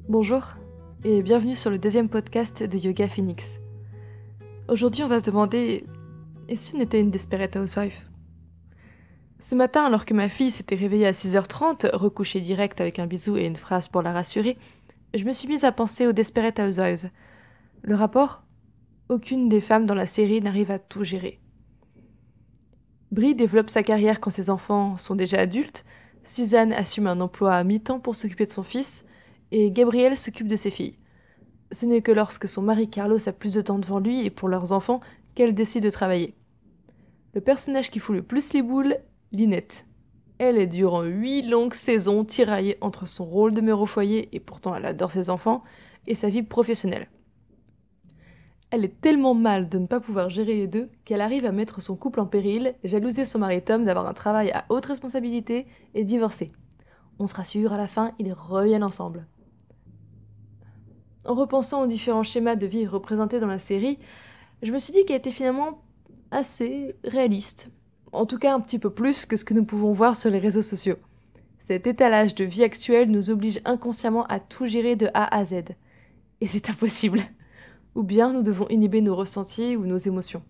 Bonjour et bienvenue sur le deuxième podcast de Yoga Phoenix. Aujourd'hui, on va se demander, et si on était une Desperate Housewife? Ce matin, alors que ma fille s'était réveillée à 6h30, recouchée direct avec un bisou et une phrase pour la rassurer, je me suis mise à penser aux Desperate Housewives. Le rapport? Aucune des femmes dans la série n'arrive à tout gérer. Brie développe sa carrière quand ses enfants sont déjà adultes, Suzanne assume un emploi à mi-temps pour s'occuper de son fils, et Gabrielle s'occupe de ses filles. Ce n'est que lorsque son mari Carlos a plus de temps devant lui et pour leurs enfants qu'elle décide de travailler. Le personnage qui fout le plus les boules, Lynette. Elle est durant 8 longues saisons tiraillée entre son rôle de mère au foyer, et pourtant elle adore ses enfants, et sa vie professionnelle. Elle est tellement mal de ne pas pouvoir gérer les deux qu'elle arrive à mettre son couple en péril, jalouser son mari Tom d'avoir un travail à haute responsabilité et divorcer. On se rassure, à la fin, ils reviennent ensemble. En repensant aux différents schémas de vie représentés dans la série, je me suis dit qu'elle était finalement assez réaliste. En tout cas un petit peu plus que ce que nous pouvons voir sur les réseaux sociaux. Cet étalage de vie actuelle nous oblige inconsciemment à tout gérer de A à Z. Et c'est impossible. Ou bien nous devons inhiber nos ressentis ou nos émotions.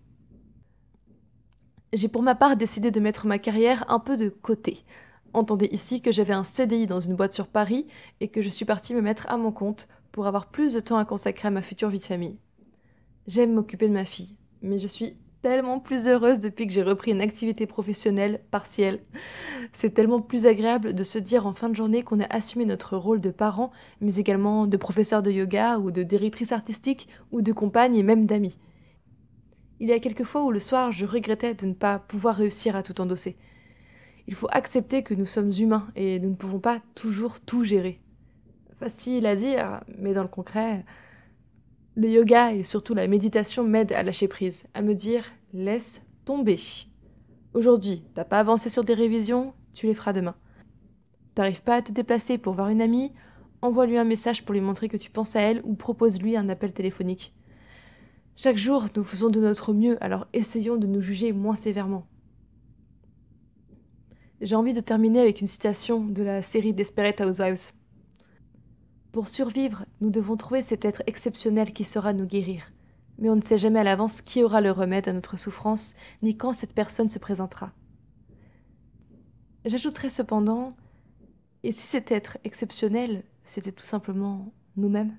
J'ai pour ma part décidé de mettre ma carrière un peu de côté. Entendez ici que j'avais un CDI dans une boîte sur Paris et que je suis partie me mettre à mon compte pour avoir plus de temps à consacrer à ma future vie de famille. J'aime m'occuper de ma fille, mais je suis tellement plus heureuse depuis que j'ai repris une activité professionnelle partielle. C'est tellement plus agréable de se dire en fin de journée qu'on a assumé notre rôle de parent, mais également de professeur de yoga ou de directrice artistique ou de compagne et même d'amis. Il y a quelques fois où le soir je regrettais de ne pas pouvoir réussir à tout endosser. Il faut accepter que nous sommes humains et nous ne pouvons pas toujours tout gérer. Facile à dire, mais dans le concret, le yoga et surtout la méditation m'aident à lâcher prise, à me dire « laisse tomber ». Aujourd'hui, t'as pas avancé sur des révisions, tu les feras demain. T'arrives pas à te déplacer pour voir une amie, envoie-lui un message pour lui montrer que tu penses à elle ou propose-lui un appel téléphonique. Chaque jour, nous faisons de notre mieux, alors essayons de nous juger moins sévèrement. J'ai envie de terminer avec une citation de la série Desperate Housewives. Pour survivre, nous devons trouver cet être exceptionnel qui saura nous guérir. Mais on ne sait jamais à l'avance qui aura le remède à notre souffrance, ni quand cette personne se présentera. J'ajouterai cependant, et si cet être exceptionnel, c'était tout simplement nous-mêmes ?